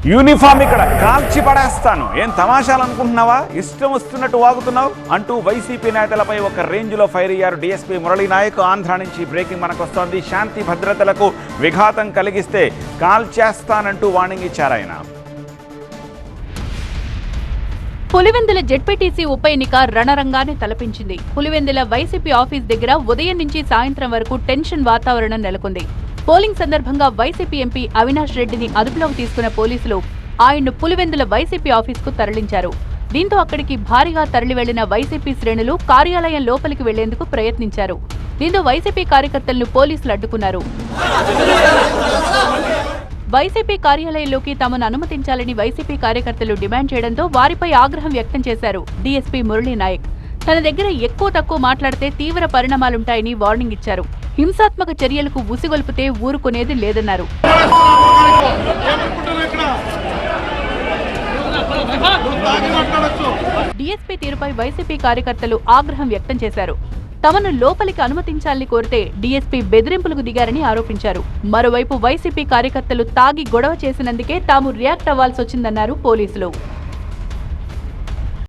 Uniform ఇక్కడ కాల్చి పడేస్తాను, ఏం తమాషాలు అనుకుంటున్నావా, ఇష్టం వస్తున్నట్టు వాగుతున్నావు అంటూ వైసీపీ నేతలపై ఒక రేంజ్లో ఫైర్ అయ్యారు డీఎస్పీ మురళీ నాయక్. ఆంధ్ర నుంచి బ్రేకింగ్ మనకు వస్తోంది. శాంతి భద్రతలకు విఘాతం కలిగిస్తే కాల్చేస్తానంటూ వార్నింగ్ ఇచ్చారు ఆయన. పులివెందుల జెడ్పీటీసీ ఉప ఎన్నిక రణరంగాన్ని తలపించింది. పులివెందుల వైసీపీ ఆఫీస్ దగ్గర ఉదయం నుంచి సాయంత్రం వరకు టెన్షన్ వాతావరణం నెలకొంది. పోలింగ్ సందర్భంగా వైసీపీ ఎంపీ అవినాష్ రెడ్డిని అదుపులోకి తీసుకున్న పోలీసులు ఆయన్ను పులివెందుల వైసీపీ ఆఫీసుకు తరలించారు. దీంతో అక్కడికి భారీగా తరలి వెళ్లిన వైసీపీ శ్రేణులు కార్యాలయం లోపలికి వెళ్లేందుకు ప్రయత్నించారు. దీంతో వైసీపీ కార్యకర్తలను పోలీసులు అడ్డుకున్నారు. వైసీపీ కార్యాలయంలోకి తమను అనుమతించాలని వైసీపీ కార్యకర్తలు డిమాండ్ చేయడంతో వారిపై ఆగ్రహం వ్యక్తం చేశారు డీఎస్పీ మురళీ నాయక్. తన దగ్గర ఎక్కువ తక్కువ మాట్లాడితే తీవ్ర పరిణామాలుంటాయని వార్నింగ్ ఇచ్చారు. హింసాత్మక చర్యలకు ఉసిగొల్పితే ఊరుకునేది లేదన్నారు. డీఎస్పీ తీరుపై వైసీపీ కార్యకర్తలు ఆగ్రహం వ్యక్తం చేశారు. తమను లోపలికి అనుమతించాలని కోరితే డీఎస్పీ బెదిరింపులకు దిగారని ఆరోపించారు. మరోవైపు వైసీపీ కార్యకర్తలు తాగి గొడవ చేసినందుకే తాము రియాక్ట్ అవ్వాల్సి వచ్చిందన్నారు పోలీసులు.